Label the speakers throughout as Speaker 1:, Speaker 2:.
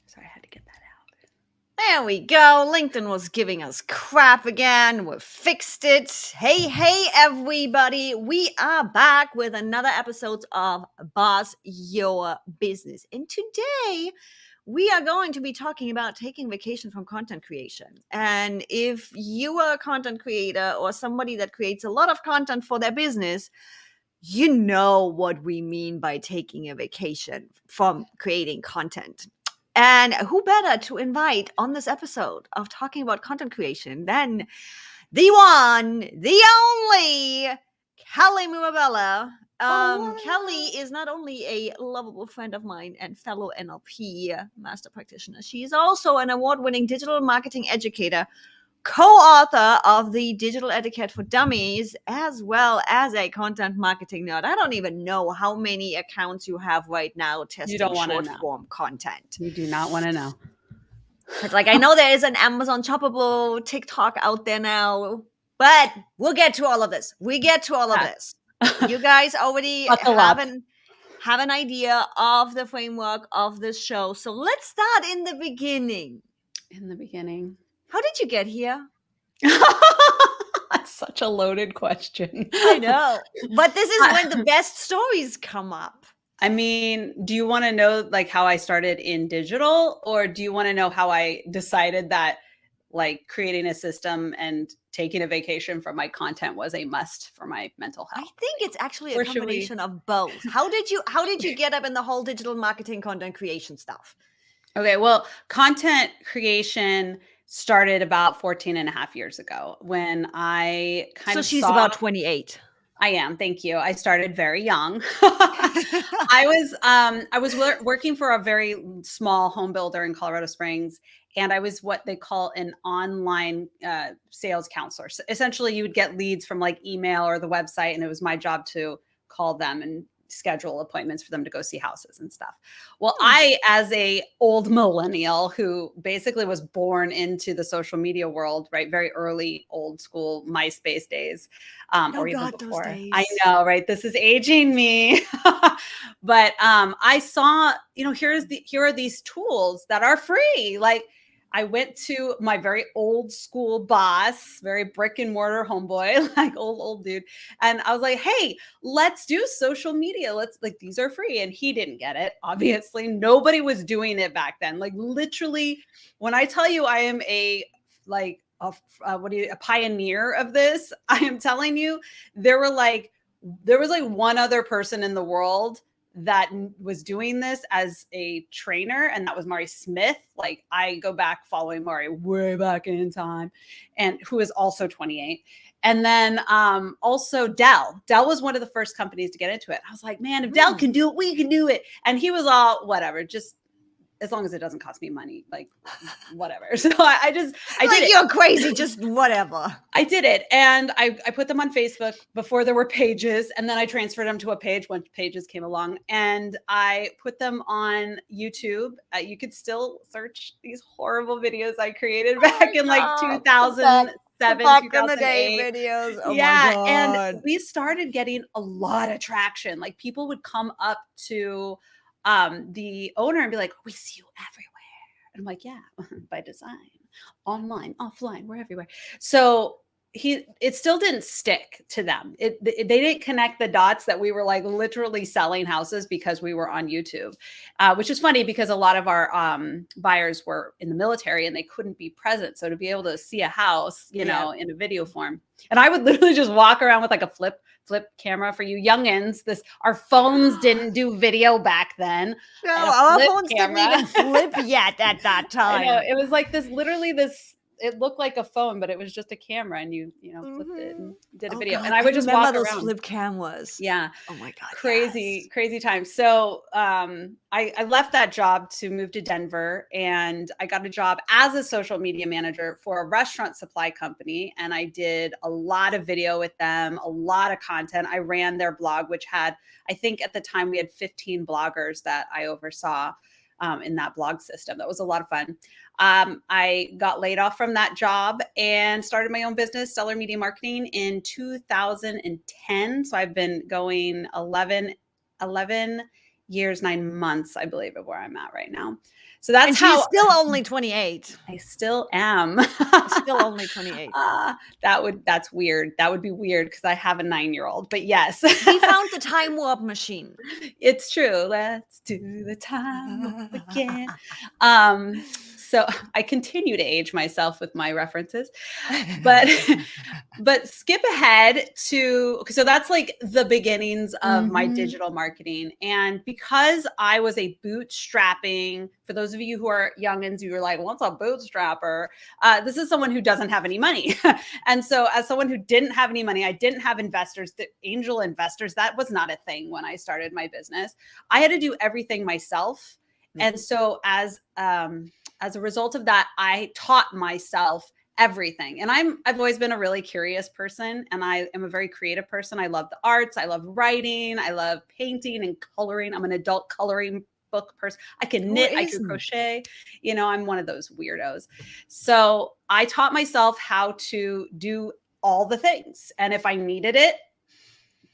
Speaker 1: Sorry, I had to get that out. There we go. LinkedIn was giving us crap again. We fixed it. Hey, everybody. We are back with another episode of Boss Your Business. And today we are going to be talking about taking vacation from content creation. And if you are a content creator or somebody that creates a lot of content for their business, you know what we mean by taking a vacation from creating content. And who better to invite on this episode of talking about content creation than the one, the only Kelly Mirabella. Kelly is not only a lovable friend of mine and fellow NLP master practitioner, she is also an award-winning digital marketing educator, co-author of the Digital Etiquette for Dummies, as well as a content marketing nerd. I don't even know how many accounts you have right now testing short form content.
Speaker 2: You do not want to know.
Speaker 1: It's like, I know there is an Amazon shoppable TikTok out there now, but we'll get to all of this. We get to all of this. You guys already have an idea of the framework of this show. So let's start in the beginning. How did you get here?
Speaker 2: That's such a loaded question.
Speaker 1: I know. But this is when the best stories come up.
Speaker 2: I mean, do you want to know like how I started in digital, or do you want to know how I decided that like creating a system and taking a vacation from my content was a must for my mental health?
Speaker 1: I think it's actually a combination of both. How did you get up in the whole digital marketing content creation stuff?
Speaker 2: Okay, well, content creation started about 14 and a half years ago when I
Speaker 1: So she's about 28.
Speaker 2: I am. Thank you. I started very young. I was working for a very small home builder in Colorado Springs, and I was what they call an online sales counselor. So essentially, you would get leads from like email or the website, and it was my job to call them and schedule appointments for them to go see houses and stuff. Well, I, as a old millennial who basically was born into the social media world, right? Very early, old school MySpace days, or even before. Those days. I know, right? This is aging me. But I saw, here are these tools that are free. Like, I went to my very old school boss, very brick and mortar homeboy, like old dude. And I was like, hey, let's do social media. These are free. And he didn't get it. Obviously, nobody was doing it back then. Like literally, when I tell you I am a pioneer of this, I am telling you, there was like one other person in the world that was doing this as a trainer, and that was Mari Smith. Like, I go back following Mari way back in time, and who is also 28. And then also Dell was one of the first companies to get into it. I was like, man, if Dell can do it, we can do it. And he was all whatever, just as long as it doesn't cost me money, like whatever. So I did it.
Speaker 1: You're crazy, just whatever.
Speaker 2: I did it. And I put them on Facebook before there were pages. And then I transferred them to a page when pages came along. And I put them on YouTube. You could still search these horrible videos I created back in like 2007, 2008
Speaker 1: videos. Oh
Speaker 2: yeah.
Speaker 1: My God.
Speaker 2: And we started getting a lot of traction. Like people would come up to the owner and be like, we see you everywhere. And I'm like, yeah, by design, online, offline, we're everywhere. So it still didn't stick to them. They didn't connect the dots that we were like literally selling houses because we were on YouTube, which is funny because a lot of our buyers were in the military and they couldn't be present. So to be able to see a house, in a video form, and I would literally just walk around with like a flip camera. For you youngins, our phones didn't do video back then.
Speaker 1: No, our phones didn't even flip yet at that time.
Speaker 2: I know, it was like it looked like a phone, but it was just a camera, and you flipped it and did a video.
Speaker 1: God,
Speaker 2: and I would just walk
Speaker 1: those
Speaker 2: around.
Speaker 1: Flip cameras.
Speaker 2: Yeah.
Speaker 1: Oh my God.
Speaker 2: Crazy time. So I left that job to move to Denver, and I got a job as a social media manager for a restaurant supply company. And I did a lot of video with them, a lot of content. I ran their blog, which had, I think at the time we had 15 bloggers that I oversaw in that blog system. That was a lot of fun. I got laid off from that job and started my own business, Stellar Media Marketing, in 2010. So I've been going 11 years, 9 months, I believe, of where I'm at right now. So
Speaker 1: And
Speaker 2: that's
Speaker 1: she's
Speaker 2: how
Speaker 1: still only 28.
Speaker 2: I still am.
Speaker 1: Still only 28.
Speaker 2: That's weird. That would be weird because I have a 9-year-old, but yes.
Speaker 1: We found the time warp machine.
Speaker 2: It's true. Let's do the time warp again. So I continue to age myself with my references, but but skip ahead to, so that's like the beginnings of my digital marketing. And because I was a bootstrapping, for those of you who are youngins, you were like, what's a bootstrapper? This is someone who doesn't have any money. And so as someone who didn't have any money, I didn't have investors, the angel investors, that was not a thing when I started my business. I had to do everything myself. And so as a result of that, I taught myself everything. And I've always been a really curious person, and I am a very creative person. I love the arts. I love writing. I love painting and coloring. I'm an adult coloring book person. I can knit, I can crochet. You know, I'm one of those weirdos. So I taught myself how to do all the things. And if I needed it,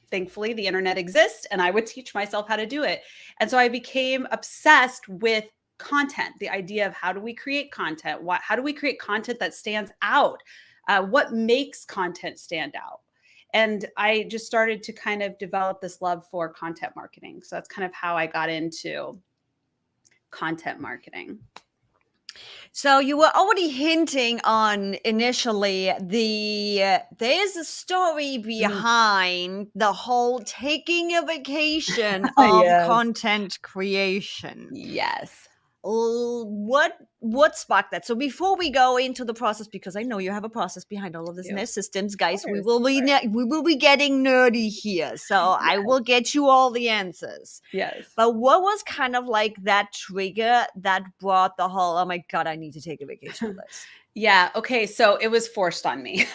Speaker 2: thankfully the internet exists, and I would teach myself how to do it. And so I became obsessed with content, the idea of how do we create content? How do we create content that stands out? What makes content stand out? And I just started to kind of develop this love for content marketing. So that's kind of how I got into content marketing.
Speaker 1: So you were already hinting on initially there's a story behind the whole taking a vacation of content creation.
Speaker 2: Yes.
Speaker 1: What sparked that? So before we go into the process, because I know you have a process behind all of this and there's systems, guys, we will be getting nerdy here. So I will get you all the answers.
Speaker 2: Yes.
Speaker 1: But what was kind of like that trigger that brought the whole, oh my God, I need to take a vacation of this?
Speaker 2: Yeah. Okay. So it was forced on me.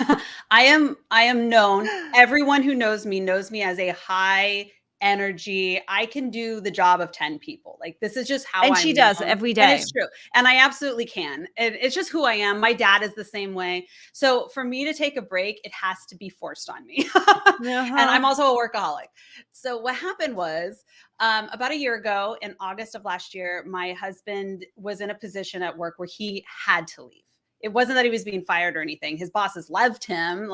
Speaker 2: I am known. Everyone who knows me as a high energy. I can do the job of 10 people. Like, this is just how
Speaker 1: and she does every day.
Speaker 2: And it's true. And I absolutely can. It's just who I am. My dad is the same way. So for me to take a break, it has to be forced on me. And I'm also a workaholic. So what happened was, about a year ago, in August of last year, my husband was in a position at work where he had to leave. It wasn't that he was being fired or anything. His bosses loved him,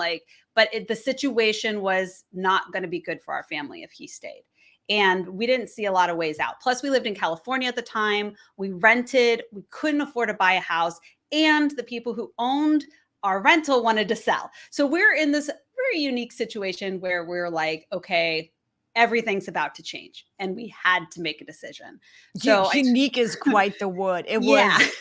Speaker 2: but the situation was not going to be good for our family if he stayed. And we didn't see a lot of ways out. Plus, we lived in California at the time. We rented. We couldn't afford to buy a house. And the people who owned our rental wanted to sell. So we're in this very unique situation where we're like, okay, everything's about to change. And we had to make a decision. So
Speaker 1: unique is quite the word. It was.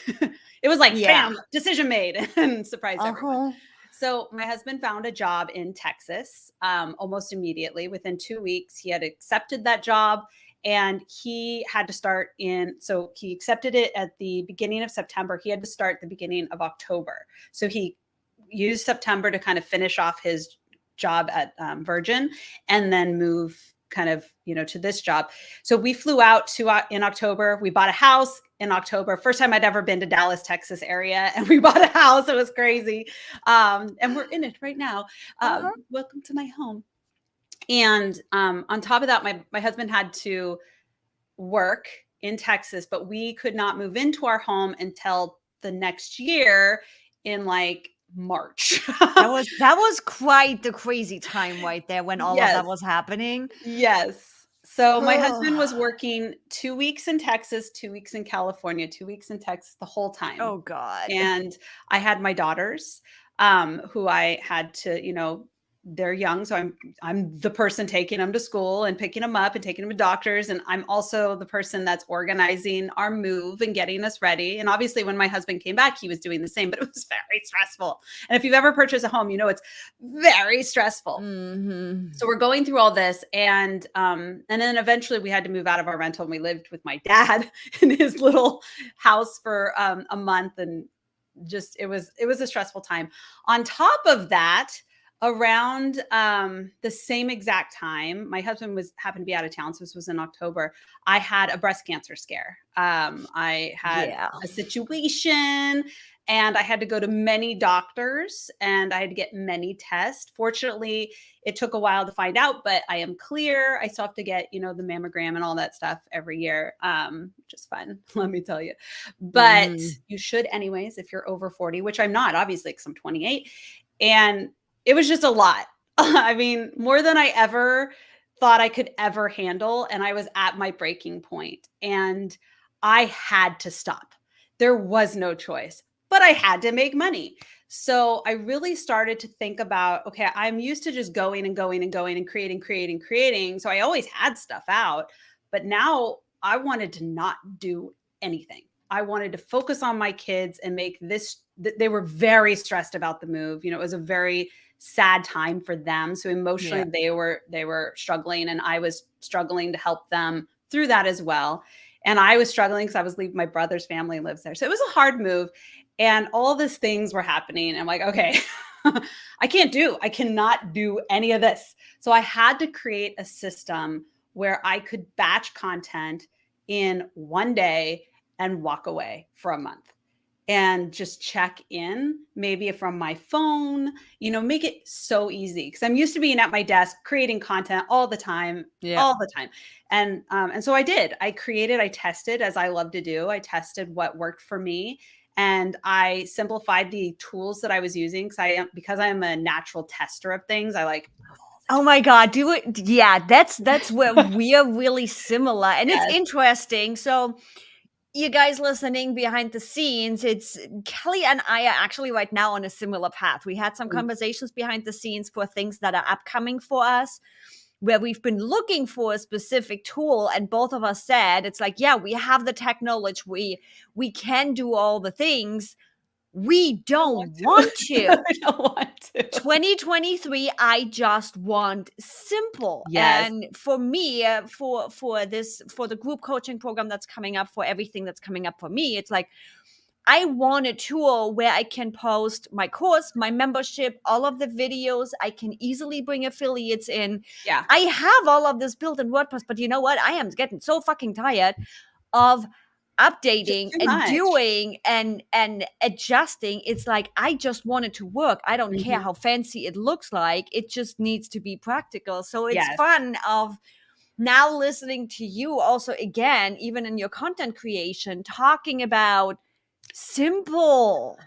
Speaker 2: It was like, bam, decision made, and surprised everyone. So my husband found a job in Texas almost immediately. Within 2 weeks, he had accepted that job, and he had to start so he accepted it at the beginning of September. He had to start the beginning of October. So he used September to kind of finish off his job at Virgin, and then move kind of, to this job. So we flew out in October. We bought a house in October. First time I'd ever been to Dallas, Texas area. And we bought a house. It was crazy. And we're in it right now. Welcome to my home. And on top of that, my husband had to work in Texas, but we could not move into our home until the next year in March.
Speaker 1: that was quite the crazy time right there when all of that was happening.
Speaker 2: Yes. So my husband was working 2 weeks in Texas, 2 weeks in California, 2 weeks in Texas the whole time.
Speaker 1: Oh God.
Speaker 2: And I had my daughters, who I had to, they're young. So I'm the person taking them to school and picking them up and taking them to doctors. And I'm also the person that's organizing our move and getting us ready. And obviously when my husband came back, he was doing the same, but it was very stressful. And if you've ever purchased a home, it's very stressful. So we're going through all this. And then eventually we had to move out of our rental, and we lived with my dad in his little house for a month. And just, it was a stressful time. On top of that, around the same exact time, my husband happened to be out of town. So this was in October. I had a breast cancer scare. I had a situation and I had to go to many doctors and I had to get many tests. Fortunately, it took a while to find out, but I am clear. I still have to get, the mammogram and all that stuff every year, which is fun, let me tell you. But
Speaker 1: Mhm.
Speaker 2: you should anyways if you're over 40, which I'm not, obviously, because I'm 28. And it was just a lot. I mean, more than I ever thought I could ever handle. And I was at my breaking point. And I had to stop. There was no choice, but I had to make money. So I really started to think about, okay, I'm used to just going and going and going and creating. So I always had stuff out, but now I wanted to not do anything. I wanted to focus on my kids and make this. They were very stressed about the move. It was a very sad time for them. So emotionally,
Speaker 1: Yeah.
Speaker 2: they were struggling, and I was struggling to help them through that as well. And I was struggling because I was leaving. My brother's family lives there, so it was a hard move, and all these things were happening. I'm like, okay, I cannot do any of this. So I had to create a system where I could batch content in one day and walk away for a month and just check in maybe from my phone, make it so easy because I'm used to being at my desk creating content all the time,
Speaker 1: Yeah.
Speaker 2: all the time. And so I did. I tested, as I love to do. I tested what worked for me, and I simplified the tools that I was using because I am a natural tester of things. I like,
Speaker 1: Oh my God, do it. Yeah, that's where we're really similar. And it's
Speaker 2: yes.
Speaker 1: interesting. So you guys listening behind the scenes, it's Kelly and I are actually right now on a similar path. We had some
Speaker 2: Mm,
Speaker 1: conversations behind the scenes for things that are upcoming for us, where we've been looking for a specific tool, and both of us said it's like, yeah, we have the technology, we can do all the things. We
Speaker 2: I don't want
Speaker 1: don't
Speaker 2: to.
Speaker 1: want to.
Speaker 2: I don't want to.
Speaker 1: 2023, I just want simple.
Speaker 2: Yes.
Speaker 1: And for me, for the group coaching program that's coming up, for everything that's coming up for me, it's like I want a tool where I can post my course, my membership, all of the videos. I can easily bring affiliates in.
Speaker 2: Yeah.
Speaker 1: I have all of this built in WordPress, but you know what? I am getting so fucking tired of
Speaker 2: Just
Speaker 1: updating
Speaker 2: too
Speaker 1: and
Speaker 2: much.
Speaker 1: doing and adjusting. It's like I just want it to work. I don't care
Speaker 2: Mhm.
Speaker 1: how fancy it looks like. It just needs to be practical. So it's
Speaker 2: Yes.
Speaker 1: fun of now listening to you also again, even in your content creation, talking about simple.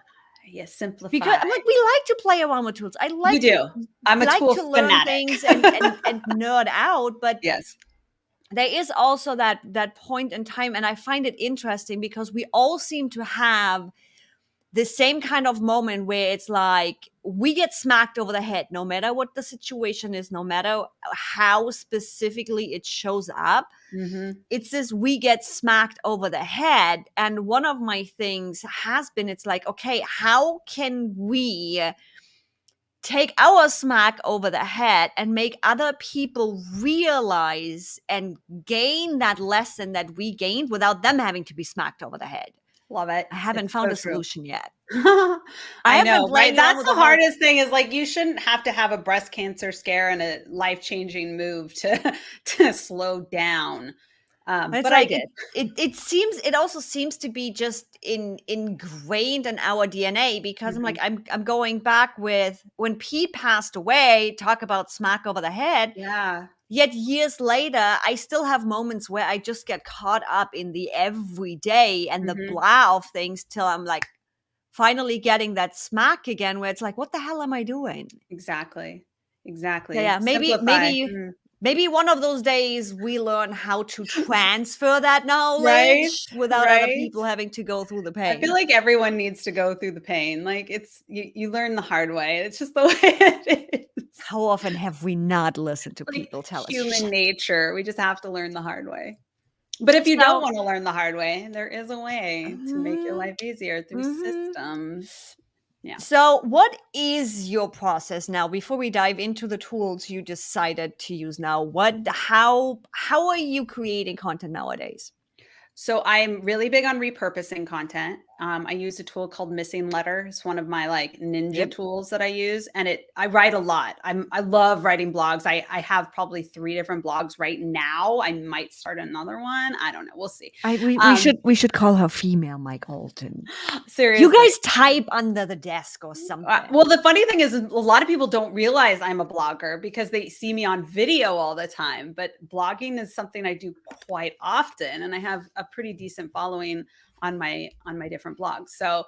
Speaker 2: Yes,
Speaker 1: Because
Speaker 2: simplify.
Speaker 1: I'm like, we like to play around with tools. I
Speaker 2: We do. I'm a
Speaker 1: like
Speaker 2: tool
Speaker 1: to learn
Speaker 2: fanatic.
Speaker 1: things and nerd out, but
Speaker 2: Yes.
Speaker 1: there is also that point in time, and I find it interesting because we all seem to have the same kind of moment where it's like we get smacked over the head no matter what the situation is, no matter how specifically it shows up.
Speaker 2: Mhm.
Speaker 1: It's this, we get smacked over the head. And one of my things has been, it's like, okay, how can we take our smack over the head and make other people realize and gain that lesson that we gained without them having to be smacked over the head?
Speaker 2: Love it.
Speaker 1: I haven't
Speaker 2: It's
Speaker 1: found
Speaker 2: so
Speaker 1: a
Speaker 2: true.
Speaker 1: solution yet. I
Speaker 2: I
Speaker 1: have been
Speaker 2: know, right?
Speaker 1: playing around
Speaker 2: That's
Speaker 1: with
Speaker 2: the
Speaker 1: the whole.
Speaker 2: hardest thing is like you shouldn't have to have a breast cancer scare and a life-changing move to to slow down.
Speaker 1: It's
Speaker 2: But I
Speaker 1: like
Speaker 2: did.
Speaker 1: it also seems to be just ingrained in our DNA, because I'm like,
Speaker 2: Mhm.
Speaker 1: I'm going back with when Pete passed away, talk about smack over the head.
Speaker 2: Yeah.
Speaker 1: Yet years later, I still have moments where I just get caught up in the everyday and the
Speaker 2: Mhm.
Speaker 1: blah of things till I'm like finally getting that smack again, where it's like, what the hell am I doing?
Speaker 2: Exactly.
Speaker 1: Yeah,
Speaker 2: Exactly.
Speaker 1: yeah.
Speaker 2: Simplify. Mm.
Speaker 1: Maybe one of those days we learn how to transfer that
Speaker 2: Right?
Speaker 1: knowledge without other
Speaker 2: Right?
Speaker 1: people having to go through the
Speaker 2: I feel
Speaker 1: pain.
Speaker 2: like everyone needs to go through the pain. Like it's you learn the hard way. It's just the way it is.
Speaker 1: How often have we not listened to
Speaker 2: Like
Speaker 1: people tell us
Speaker 2: human
Speaker 1: shit?
Speaker 2: nature. We just have to learn the hard way. But if you don't
Speaker 1: So,
Speaker 2: want to learn the hard way, there is a way to make your
Speaker 1: mhm,
Speaker 2: life easier through
Speaker 1: mhm.
Speaker 2: systems. Yeah.
Speaker 1: So, what is your process now before we dive into the tools you decided to use now? How are you creating content nowadays?
Speaker 2: So I'm really big on repurposing content. I use a tool called Missing Letter. It's one of my like ninja
Speaker 1: Yep.
Speaker 2: tools that I use, and I write a lot. I love writing blogs. I have probably 3 different blogs right now. I might start another one. I don't know. We'll see.
Speaker 1: We should call her female Mike Alton. You
Speaker 2: Seriously.
Speaker 1: guys type under the desk or something.
Speaker 2: Well, the funny thing is a lot of people don't realize I'm a blogger because they see me on video all the time, but blogging is something I do quite often, and I have a pretty decent following on my different blogs. So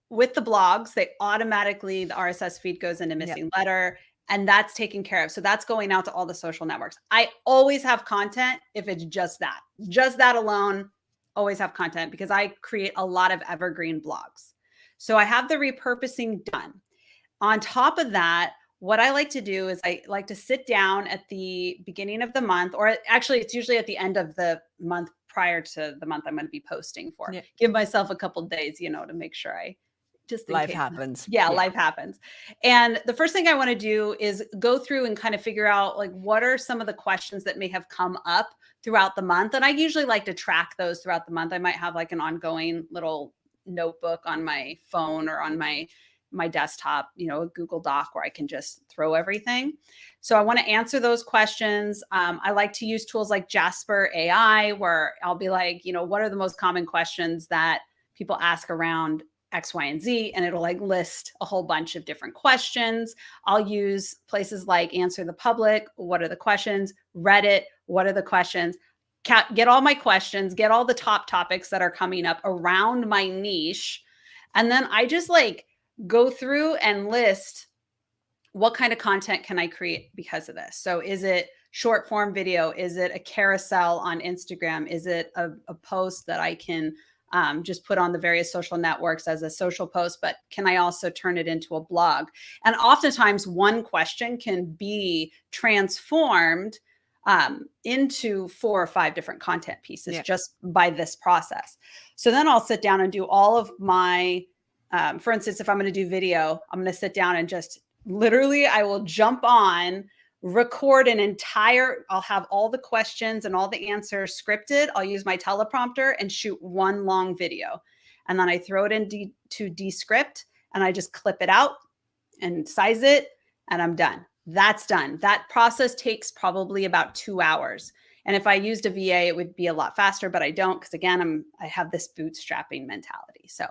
Speaker 2: with the blogs, they automatically, the RSS feed goes into Missing Letter, and that's taken care of. So that's going out to all the social networks. I always have content if it's just that alone. Always have content because I create a lot of evergreen blogs. So I have the repurposing done. On top of that, what I like to do is I like to sit down at the beginning of the month, or actually it's usually at the end of the month prior to the month I'm going to be posting for.
Speaker 1: Yeah.
Speaker 2: Give myself a couple days, to make sure I just
Speaker 1: Life happens.
Speaker 2: Yeah, life happens. And the first thing I want to do is go through and kind of figure out like what are some of the questions that may have come up throughout the month. And I usually like to track those throughout the month. I might have like an ongoing little notebook on my phone or on my desktop, a Google Doc where I can just throw everything. So I want to answer those questions. I like to use tools like Jasper AI, where I'll be like, what are the most common questions that people ask around X, Y, and Z, and it'll like list a whole bunch of different questions. I'll use places like Answer the Public. What are the questions? Reddit. What are the questions? Get all my questions, get all the top topics that are coming up around my niche. And then I just like go through and list what kind of content can I create because of this. So is it short form video? Is it a carousel on Instagram? Is it a post that I can just put on the various social networks as a social post, but can I also turn it into a blog? And oftentimes one question can be transformed into 4 or 5 different content pieces just by this process. So then I'll sit down and do all of my, for instance, if I'm going to do video, I'm going to sit down and just literally, I will jump on, record I'll have all the questions and all the answers scripted. I'll use my teleprompter and shoot one long video. And then I throw it into Descript and I just clip it out and size it and I'm done. That's done. That process takes probably about 2 hours. And if I used a VA, it would be a lot faster, but I don't, because again, I have this bootstrapping mentality. So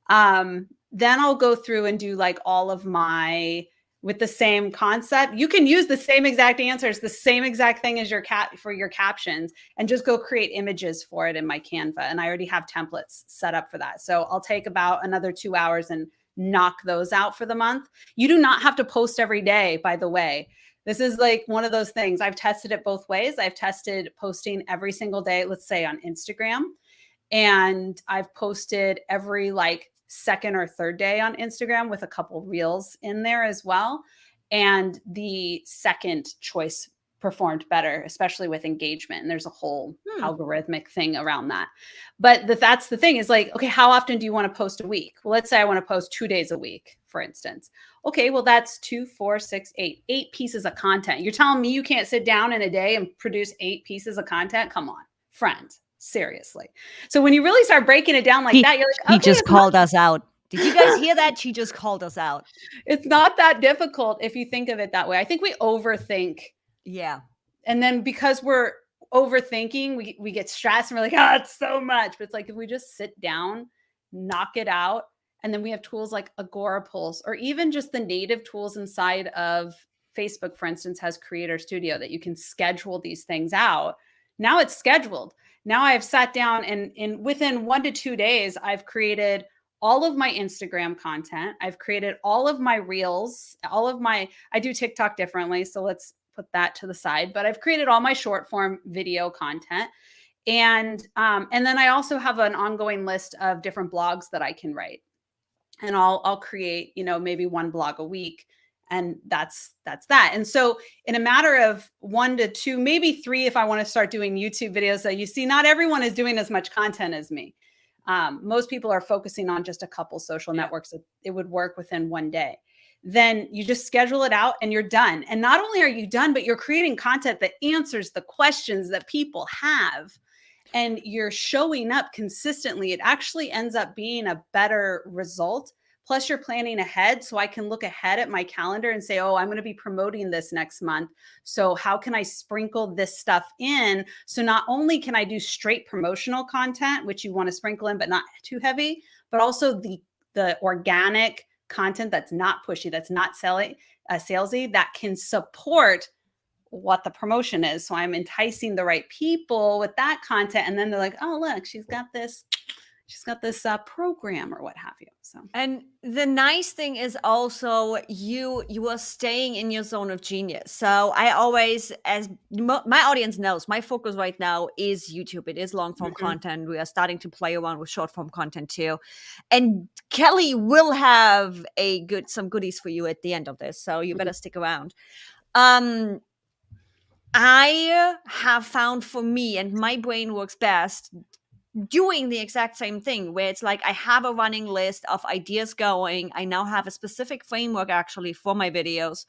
Speaker 2: then I'll go through and do like all of my, with the same concept. You can use the same exact answers, the same exact thing as for your captions, and just go create images for it in my Canva. And I already have templates set up for that. So I'll take about another 2 hours and knock those out for the month. You do not have to post every day, by the way. This is like one of those things. I've tested it both ways. I've tested posting every single day, let's say on Instagram, and I've posted every like second or third day on Instagram with a couple reels in there as well. And the second choice performed better, especially with engagement. And there's a whole algorithmic thing around that. But that's the thing is like, okay, how often do you want to post a week? Well, let's say I want to post 2 days a week, for instance. Okay, well, that's 2, 4, 6, 8 pieces of content. You're telling me you can't sit down in a day and produce 8 pieces of content? Come on, friend. Seriously. So when you really start breaking it down like that, you're like, okay,
Speaker 1: he just called us out. Did you guys hear that? She just called us out.
Speaker 2: It's not that difficult if you think of it that way. I think we overthink.
Speaker 1: Yeah.
Speaker 2: And then because we're overthinking, we get stressed and we're like, oh, it's so much. But it's like, if we just sit down, knock it out. And then we have tools like Agora Pulse, or even just the native tools inside of Facebook, for instance, has Creator Studio that you can schedule these things out. Now it's scheduled. Now I've sat down and within 1 to 2 days, I've created all of my Instagram content. I've created all of my reels, I do TikTok differently. So let's put that to the side, but I've created all my short form video content. And then I also have an ongoing list of different blogs that I can write. And I'll create, maybe 1 blog a week. And that's that. And so in a matter of 1 to 2, maybe 3, if I want to start doing YouTube videos, so you see, not everyone is doing as much content as me. Most people are focusing on just a couple social networks. It would work within 1 day. Then you just schedule it out and you're done. And not only are you done, but you're creating content that answers the questions that people have. and you're showing up consistently, it actually ends up being a better result. Plus, you're planning ahead. So I can look ahead at my calendar and say, oh, I'm going to be promoting this next month. So, how can I sprinkle this stuff in? So, not only can I do straight promotional content, which you want to sprinkle in, but not too heavy, but also the organic content that's not pushy, that's not salesy, that can support what the promotion is. So I'm enticing the right people with that content. And then they're like, oh, look, she's got this program or what have you. So,
Speaker 1: And the nice thing is also you are staying in your zone of genius. So I always, as my audience knows, my focus right now is YouTube. It is long form content. We are starting to play around with short form content too. And Kelly will have some goodies for you at the end of this. So you better stick around. I have found for me, and my brain works best doing the exact same thing, where it's like I have a running list of ideas going. I now have a specific framework actually for my videos.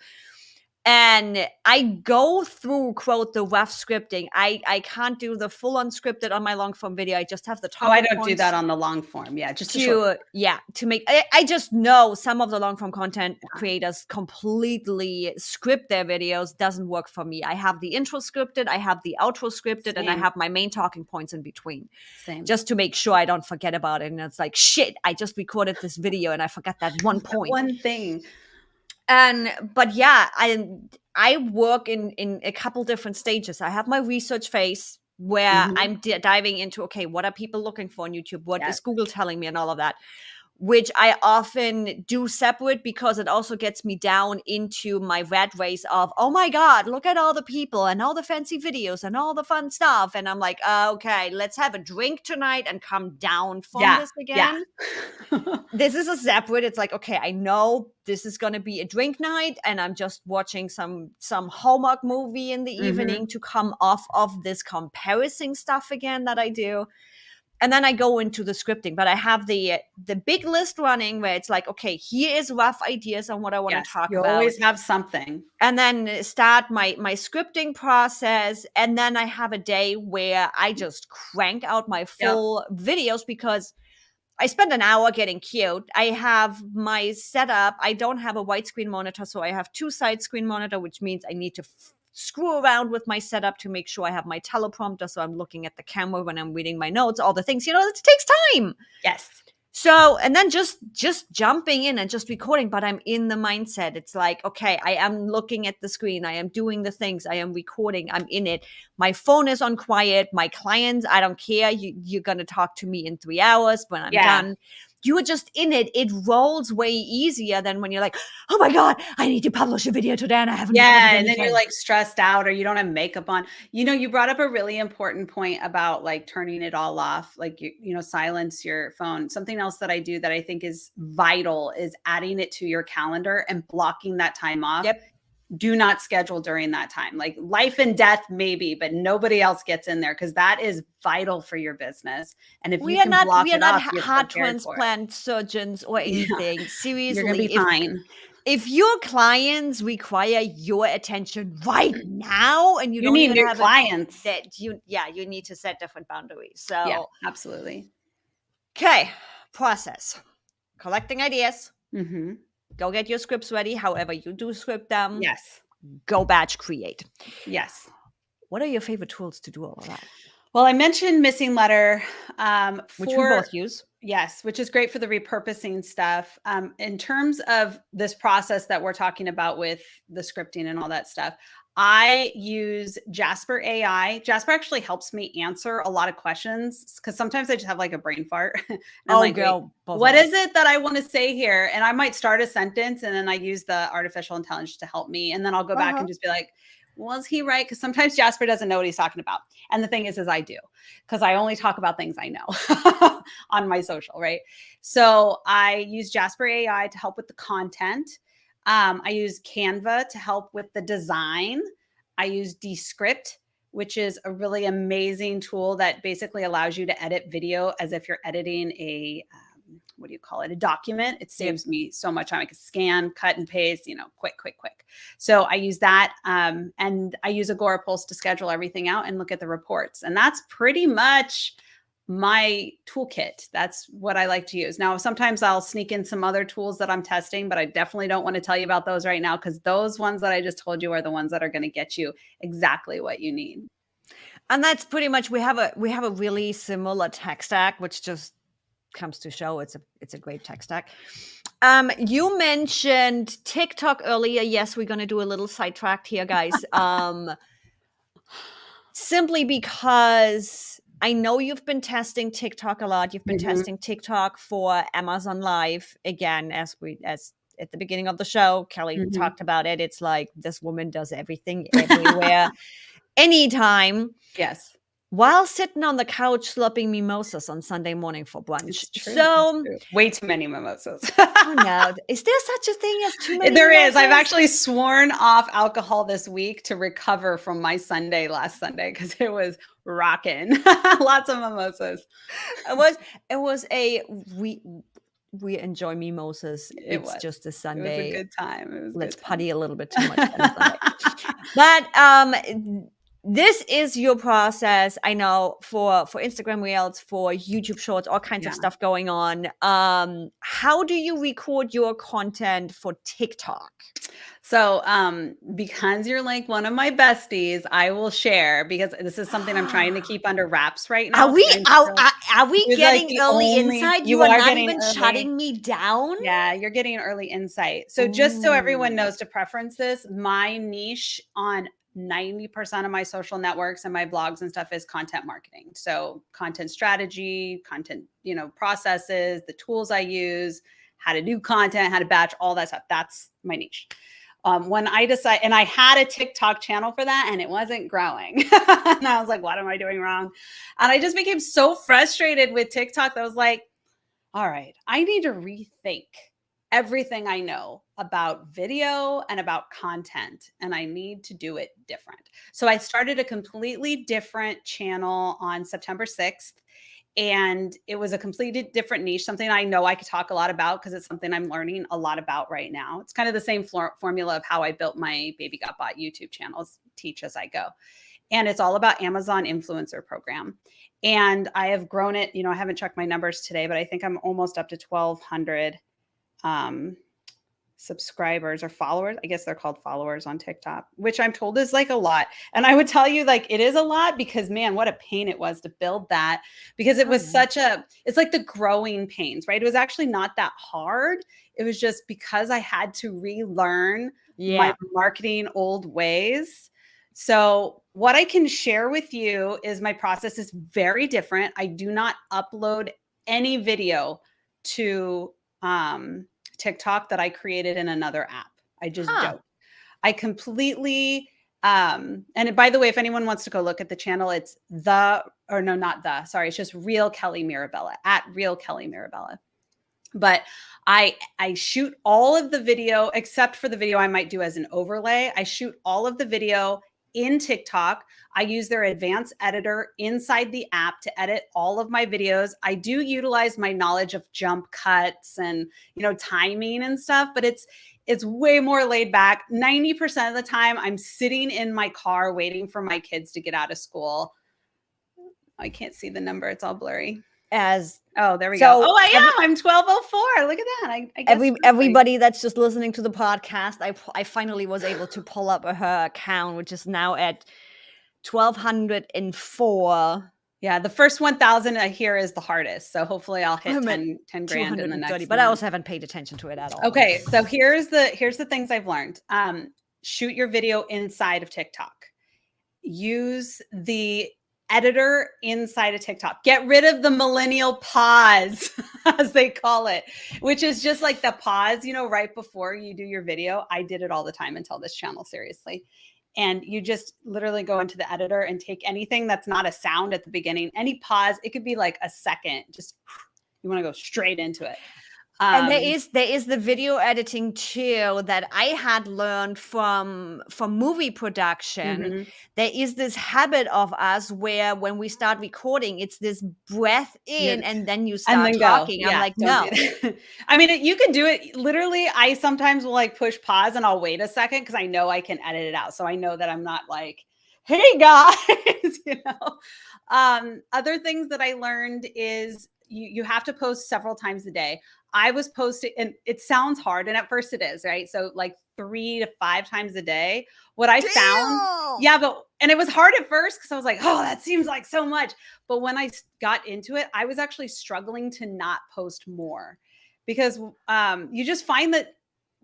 Speaker 1: And I go through, quote, the rough scripting. I can't do the full unscripted on my long form video. I just have the top.
Speaker 2: Oh, I don't do that on the long form. Yeah, just
Speaker 1: to make. I just know some of the long form content creators completely script their videos. Doesn't work for me. I have the intro scripted, I have the outro scripted, and I have my main talking points in between. Just to make sure I don't forget about it. And it's like, shit, I just recorded this video and I forgot that one point.
Speaker 2: One thing.
Speaker 1: But yeah, I work in a couple different stages. I have my research phase where I'm diving into, okay, what are people looking for on YouTube? What is Google telling me and all of that, which I often do separate because it also gets me down into my rat race of, oh my God, look at all the people and all the fancy videos and all the fun stuff. And I'm like, okay, let's have a drink tonight and come down from this again. This is a separate. It's like, okay, I know this is going to be a drink night and I'm just watching some Hallmark movie in the evening to come off of this comparison stuff again that I do. And then I go into the scripting, but I have the big list running where it's like, okay, here is rough ideas on what I want to talk about.
Speaker 2: You always have something.
Speaker 1: And then start my scripting process. And then I have a day where I just crank out my full videos because I spend an hour getting cute. I have my setup. I don't have a widescreen monitor, so I have 2 side screen monitor, which means I need to screw around with my setup to make sure I have my teleprompter, so I'm looking at the camera when I'm reading my notes, all the things, it takes time.
Speaker 2: Yes.
Speaker 1: So, and then just jumping in and just recording, but I'm in the mindset. It's like, okay, I am looking at the screen. I am doing the things. I am recording. I'm in it. My phone is on quiet. My clients, I don't care. You're going to talk to me in 3 hours when I'm done. You are just in it. It rolls way easier than when you're like, oh my God, I need to publish a video today and I haven't.
Speaker 2: And then you're like stressed out or you don't have makeup on. You brought up a really important point about like turning it all off, like silence your phone. Something else that I do that I think is vital is adding it to your calendar and blocking that time off. Do not schedule during that time. Like life and death, maybe, but nobody else gets in there because that is vital for your business. And if we are not
Speaker 1: heart transplant surgeons or anything. Seriously,
Speaker 2: you're gonna be fine.
Speaker 1: If your clients require your attention right now, and you don't
Speaker 2: need
Speaker 1: even
Speaker 2: new
Speaker 1: have
Speaker 2: clients,
Speaker 1: you need to set different boundaries. So
Speaker 2: yeah, absolutely.
Speaker 1: Okay, process: collecting ideas. Go get your scripts ready, however you do script them.
Speaker 2: Yes.
Speaker 1: Go batch create.
Speaker 2: Yes.
Speaker 1: What are your favorite tools to do all of that?
Speaker 2: Well, I mentioned Missing Letter.
Speaker 1: Which we both use.
Speaker 2: Yes, which is great for the repurposing stuff. In terms of this process that we're talking about with the scripting and all that stuff, I use Jasper AI. Jasper actually helps me answer a lot of questions because sometimes I just have like a brain fart. What is it that I want to say here? And I might start a sentence and then I use the artificial intelligence to help me. And then I'll go back and just be like, was he right? Because sometimes Jasper doesn't know what he's talking about. And the thing is I do, because I only talk about things I know on my social, right? So I use Jasper AI to help with the content. I use Canva to help with the design. I use Descript, which is a really amazing tool that basically allows you to edit video as if you're editing a what do you call it? A document. It saves me so much time. I can scan, cut and paste, quick. So I use that. And I use Agora Pulse to schedule everything out and look at the reports. And that's pretty much my toolkit. That's what I like to use. Now, sometimes I'll sneak in some other tools that I'm testing, but I definitely don't want to tell you about those right now, because those ones that I just told you are the ones that are going to get you exactly what you need.
Speaker 1: And that's pretty much, we have a really similar tech stack, which just comes to show it's a great tech stack. You mentioned TikTok earlier. Yes, we're going to do a little sidetracked here, guys. Simply because I know you've been testing TikTok a lot. You've been testing TikTok for Amazon Live. Again, as at the beginning of the show, Kelly talked about it. It's like this woman does everything, everywhere, anytime.
Speaker 2: Yes.
Speaker 1: While sitting on the couch slurping mimosas on Sunday morning for brunch.
Speaker 2: It's true.
Speaker 1: So
Speaker 2: way too many mimosas.
Speaker 1: Oh no. Is there such a thing as too many
Speaker 2: There
Speaker 1: mimosas?
Speaker 2: is. I've actually sworn off alcohol this week to recover from my Sunday last Sunday, because it was rocking. Lots of mimosas.
Speaker 1: It was a we enjoy mimosas. It's just a Sunday.
Speaker 2: It was a good time.
Speaker 1: Let's putty a little bit too much on a Sunday. But this is your process. I know for Instagram Reels, for YouTube Shorts, all kinds of stuff going on. How do you record your content for TikTok?
Speaker 2: So because you're like one of my besties, I will share, because this is something I'm trying to keep under wraps right now.
Speaker 1: Are we getting
Speaker 2: like
Speaker 1: early insight? You are not even shutting me down?
Speaker 2: Yeah, you're getting early insight. So just so everyone knows, to preference this, my niche on 90% of my social networks and my blogs and stuff is content marketing. So content strategy, content, processes, the tools I use, how to do content, how to batch, all that stuff. That's my niche. When I decided, and I had a TikTok channel for that, and it wasn't growing. And I was like, what am I doing wrong? And I just became so frustrated with TikTok that I was like, all right, I need to rethink everything I know about video and about content, and I need to do it different. So I started a completely different channel on September 6th. And it was a completely different niche, something I know I could talk a lot about, because it's something I'm learning a lot about right now. It's kind of the same formula of how I built my Baby Got Bought YouTube channels, teach as I go. And it's all about Amazon influencer program. And I have grown it. I haven't checked my numbers today, but I think I'm almost up to 1,200 subscribers or followers. I guess they're called followers on TikTok, which I'm told is like a lot. And I would tell you, like, it is a lot, because man, what a pain it was to build that, because it was it's like the growing pains, right? It was actually not that hard. It was just because I had to relearn my marketing old ways. So what I can share with you is my process is very different. I do not upload any video to, TikTok that I created in another app. I just don't. I completely, and by the way, if anyone wants to go look at the channel, it's it's just Real Kelly Mirabella, at Real Kelly Mirabella. But I shoot all of the video, except for the video I might do as an overlay. I shoot all of the video in TikTok. I use their advanced editor inside the app to edit all of my videos. I do utilize my knowledge of jump cuts and, timing and stuff, but it's way more laid back. 90% of the time I'm sitting in my car waiting for my kids to get out of school. I can't see the number. It's all blurry. Oh, there we go. Oh, I am. I'm 12:04. Look at that. I guess
Speaker 1: everybody that's just listening to the podcast, I finally was able to pull up her account, which is now at 1,204.
Speaker 2: Yeah, the first 1,000 I hear is the hardest. So hopefully I'll hit 10 grand in the next.
Speaker 1: But I also haven't paid attention to it at all.
Speaker 2: Okay, so here's the things I've learned. Shoot your video inside of TikTok. Use the editor inside of TikTok. Get rid of the millennial pause, as they call it, which is just like the pause, right before you do your video. I did it all the time until this channel, seriously. And you just literally go into the editor and take anything that's not a sound at the beginning, any pause. It could be like a second, just you want to go straight into it.
Speaker 1: And there is the video editing too that I had learned from movie production.
Speaker 2: Mhm.
Speaker 1: There is this habit of us where when we start recording, it's this breath in
Speaker 2: Yeah.
Speaker 1: and then you
Speaker 2: And
Speaker 1: start
Speaker 2: then go.
Speaker 1: talking. I'm
Speaker 2: Yeah,
Speaker 1: like,
Speaker 2: don't do
Speaker 1: no.
Speaker 2: that. I mean, you can do it literally. I sometimes will like push pause and I'll wait a second because I know I can edit it out. So I know that I'm not like, hey guys, you know. Other things that I learned is you have to post several times a day. I was posting, and it sounds hard, and at first it is, right? So like 3 to 5 times a day. What I found,
Speaker 1: Damn.
Speaker 2: yeah, and it was hard at first because I was like, oh, that seems like so much. But when I got into it, I was actually struggling to not post more because you just find that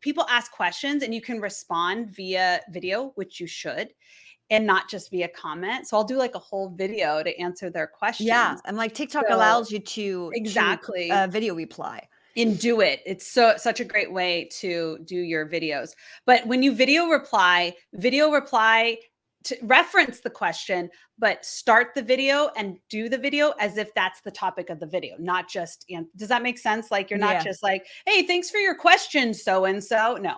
Speaker 2: people ask questions and you can respond via video, which you should, and not just via comment. So I'll do like a whole video to answer their
Speaker 1: Yeah,
Speaker 2: questions.
Speaker 1: and like TikTok
Speaker 2: So
Speaker 1: allows you to
Speaker 2: exactly.
Speaker 1: video reply.
Speaker 2: And do it. It's such a great way to do your videos. But when you video reply to reference the question, but start the video and do the video as if that's the topic of the video, not just, does that make sense? Like you're not
Speaker 1: Yeah.
Speaker 2: just like, hey, thanks for your question, so and so. No,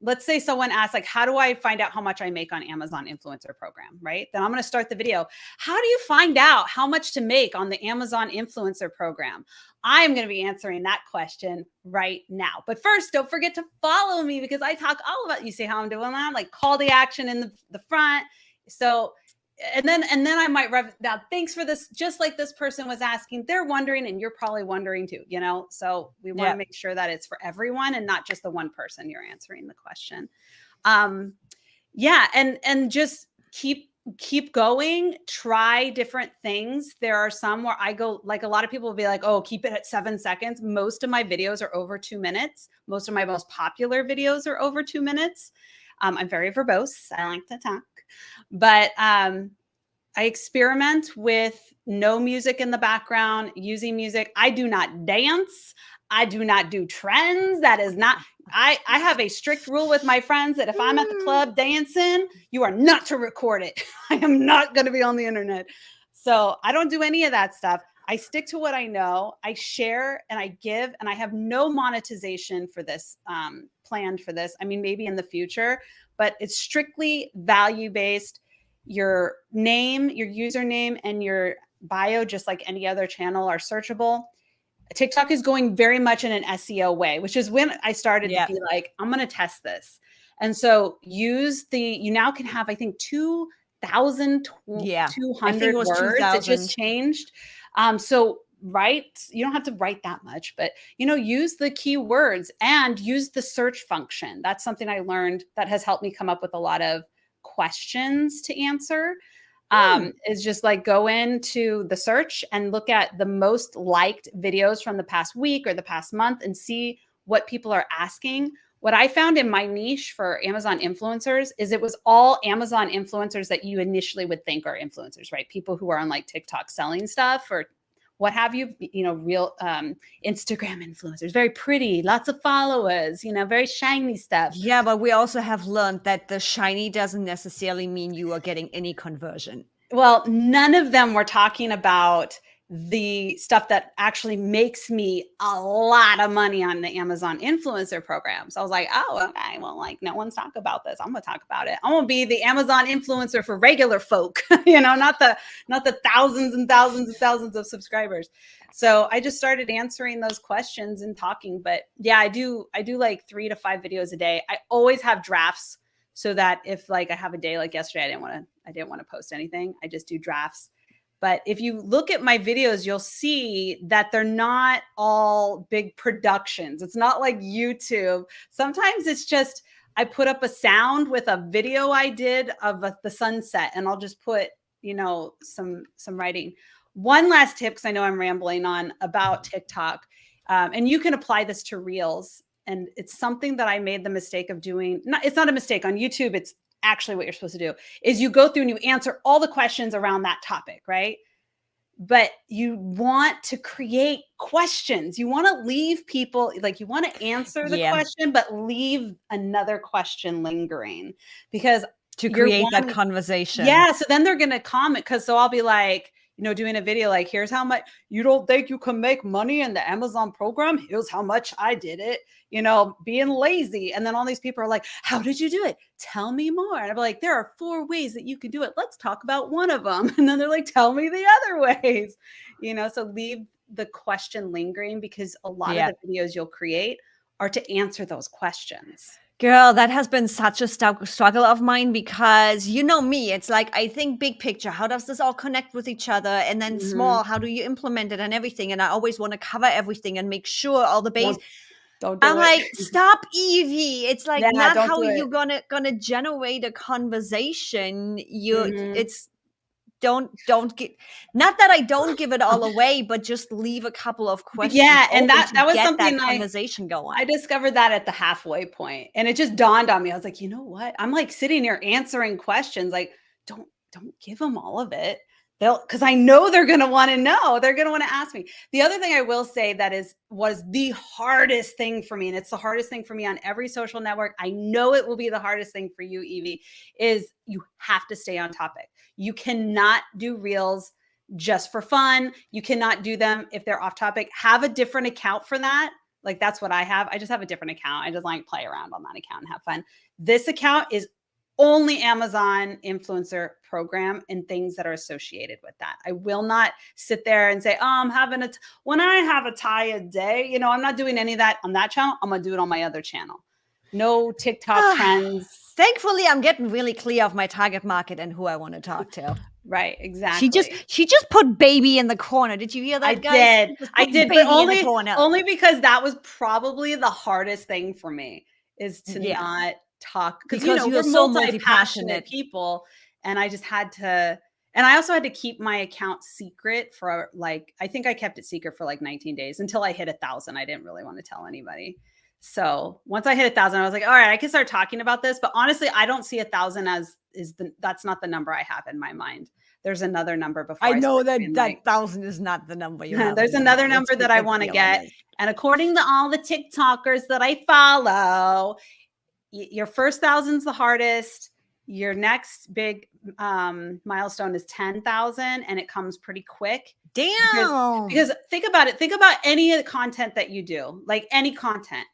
Speaker 2: let's say someone asks like, how do I find out how much I make on Amazon influencer program, right? Then I'm going to start the video. How do you find out how much to make on the Amazon influencer program? I'm going to be answering that question right now. But first, don't forget to follow me because I talk all about, you see how I'm doing that? Like call to action in the front. So and then I might now thanks for this, just like this person was asking, they're wondering and you're probably wondering too, so we want to make sure that it's for everyone and not just the one person you're answering the question. Yeah, and just keep going, try different things. There are some where I go, like a lot of people will be like, oh, keep it at 7 seconds. Most of my videos are over 2 minutes. Most of my most popular videos are over 2 minutes. I'm very verbose. I like to talk. But I experiment with no music in the background, using music. I do not dance. I do not do trends. That is not, I have a strict rule with my friends that if I'm at the club dancing, you are not to record it. I am not going to be on the internet. So I don't do any of that stuff. I stick to what I know. I share and I give, and I have no monetization for this, planned for this. I mean, maybe in the future, but it's strictly value-based. Your name, your username, and your bio, just like any other channel, are searchable. TikTok is going very much in an SEO way, which is when I started to be like, I'm going to test this. And so you now can have, I think, 2,200 words. It just changed. So you don't have to write that much, but use the keywords and use the search function. That's something I learned that has helped me come up with a lot of questions to answer. Is just like go into the search and look at the most liked videos from the past week or the past month and see what people are asking. What I found in my niche for Amazon influencers is it was all Amazon influencers that you initially would think are influencers, right? People who are on like TikTok selling stuff or what have you, real Instagram influencers, very pretty, lots of followers, very shiny stuff.
Speaker 1: Yeah, but we also have learned that the shiny doesn't necessarily mean you are getting any conversion.
Speaker 2: Well, none of them were talking about the stuff that actually makes me a lot of money on the Amazon influencer program. So I was like, oh, okay, well, like no one's talking about this. I'm gonna talk about it. I'm gonna be the Amazon influencer for regular folk, not the thousands and thousands and thousands of subscribers. So I just started answering those questions and talking. But yeah, I do like 3 to 5 videos a day. I always have drafts so that if like I have a day like yesterday, I didn't want to post anything. I just do drafts. But if you look at my videos, you'll see that they're not all big productions. It's not like YouTube. Sometimes it's just I put up a sound with a video I did of the sunset, and I'll just put, some writing. One last tip, because I know I'm rambling on about TikTok, and you can apply this to Reels. And it's something that I made the mistake of doing. It's not a mistake on YouTube. It's actually what you're supposed to do is you go through and you answer all the questions around that topic, right? But you want to create questions. You want to leave people, like you want to answer the question, but leave another question lingering because
Speaker 1: to create that conversation.
Speaker 2: Yeah. So then they're going to comment. So I'll be like, doing a video like, here's how much, you don't think you can make money in the Amazon program? Here's how much I did it, being lazy. And then all these people are like, how did you do it? Tell me more. And I'm like, there are 4 ways that you could do it. Let's talk about one of them. And then they're like, tell me the other ways, so leave the question lingering, because a lot of the videos you'll create are to answer those questions.
Speaker 1: Girl, that has been such a struggle of mine, because me, it's like, I think big picture, how does this all connect with each other? And then small, how do you implement it and everything? And I always want to cover everything and make sure all the base.
Speaker 2: Don't do
Speaker 1: I'm
Speaker 2: it.
Speaker 1: like, stop, Evie. It's like not
Speaker 2: don't
Speaker 1: how
Speaker 2: do
Speaker 1: you're
Speaker 2: it.
Speaker 1: gonna generate a conversation. It's don't get, not that I don't give it all away, but just leave a couple of questions.
Speaker 2: And that was
Speaker 1: get
Speaker 2: something
Speaker 1: that conversation going.
Speaker 2: I discovered that at the halfway point, and it just dawned on me. I was like, you know what? I'm like sitting here answering questions. Like, don't give them all of it. Because I know they're going to want to know. They're going to want to ask me. The other thing I will say that was the hardest thing for me, and it's the hardest thing for me on every social network, I know it will be the hardest thing for you, Evie, is you have to stay on topic. You cannot do reels just for fun. You cannot do them if they're off topic. Have a different account for that. Like, that's what I have. I just have a different account. I just like play around on that account and have fun. This account is only Amazon influencer program and things that are associated with that. I will not sit there and say, I'm having when I have a tie a day, I'm not doing any of that on that channel. I'm going to do it on my other channel. No TikTok trends.
Speaker 1: Thankfully, I'm getting really clear of my target market and who I want to talk to.
Speaker 2: Right, exactly.
Speaker 1: She just put baby in the corner. Did you hear that, guys?
Speaker 2: I did, but only because that was probably the hardest thing for me, is to not talk, because
Speaker 1: you're so multi-passionate
Speaker 2: people, and I just had to, and I also had to keep my account secret for I think I kept it secret for 19 days until I hit 1,000. I didn't really want to tell anybody. So once I hit 1,000, I was like, all right, I can start talking about this. But honestly, I don't see 1,000 as that's not the number I have in my mind. There's another number before.
Speaker 1: I know that 1,000 is not the number you have.
Speaker 2: There's another number that I want to get. And according to all the TikTokers that I follow, your first 1,000's the hardest. Your next big milestone is 10,000, and it comes pretty quick.
Speaker 1: Damn.
Speaker 2: Because think about it. Think about any of the content that you do, like any content.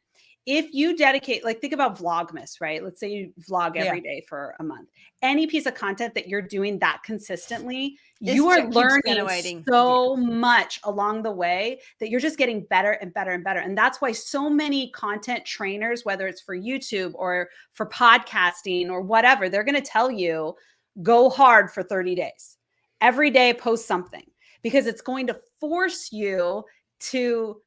Speaker 2: If you dedicate, think about Vlogmas, right? Let's say you vlog every day for a month. Any piece of content that you're doing that consistently, you are learning so much along the way that you're just getting better and better and better. And that's why so many content trainers, whether it's for YouTube or for podcasting or whatever, they're going to tell you, go hard for 30 days. Every day, post something, because it's going to force you to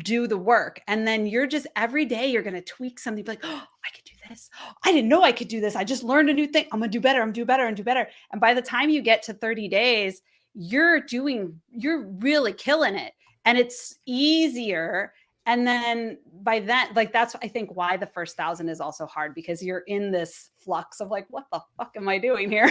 Speaker 2: do the work. And then you're just, every day you're going to tweak something, be like, oh, I could do this. I didn't know I could do this. I just learned a new thing. I'm going to do better. I'm do better and do better. And by the time you get to 30 days, you're really killing it. And it's easier. And then by then, that's, I think, why the first 1,000 is also hard, because you're in this flux of what the fuck am I doing here?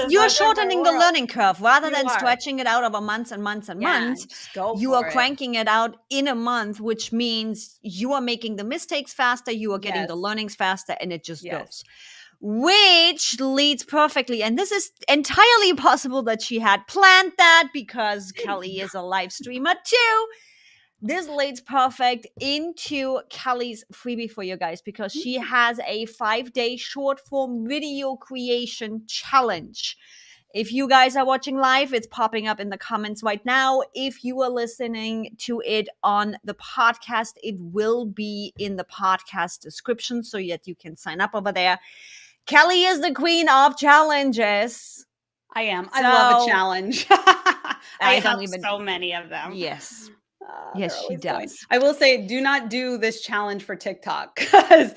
Speaker 1: You're shortening the learning curve rather than stretching it out over months and months and months. You are cranking it out in a month, which means you are making the mistakes faster, you are getting the learnings faster, and it just goes. Which leads perfectly, and this is entirely possible that she had planned that, because Kelly is a live streamer too. This leads perfect into Kelly's freebie for you guys, because she has a 5-day short form video creation challenge. If you guys are watching live, it's popping up in the comments right now. If you are listening to it on the podcast, it will be in the podcast description so that you can sign up over there. Kelly is the queen of challenges.
Speaker 2: I am. I love a challenge. I have so many of them.
Speaker 1: Yes. Yes, she does.
Speaker 2: I will say, do not do this challenge for TikTok, because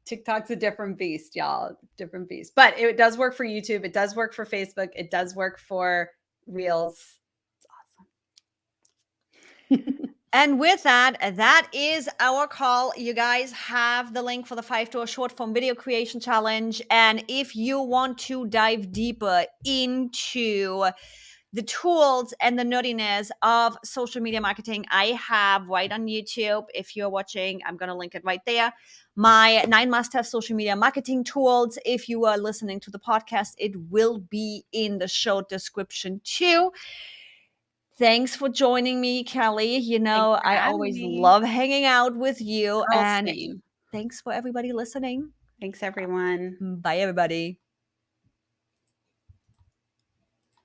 Speaker 2: TikTok's a different beast, y'all. Different beast. But it does work for YouTube. It does work for Facebook. It does work for Reels. It's awesome.
Speaker 1: And with that is our call. You guys have the link for the 5-day short form video creation challenge. And if you want to dive deeper into the tools and the nerdiness of social media marketing, I have right on YouTube. If you're watching, I'm going to link it right there. My 9 must-have social media marketing tools. If you are listening to the podcast, it will be in the show description too. Thanks for joining me, Kelly. You
Speaker 2: Thanks
Speaker 1: know,
Speaker 2: for
Speaker 1: I
Speaker 2: having
Speaker 1: always
Speaker 2: me.
Speaker 1: love hanging out with you.
Speaker 2: Girl,
Speaker 1: And
Speaker 2: same.
Speaker 1: thanks for everybody listening.
Speaker 2: Thanks, everyone.
Speaker 1: Bye, everybody.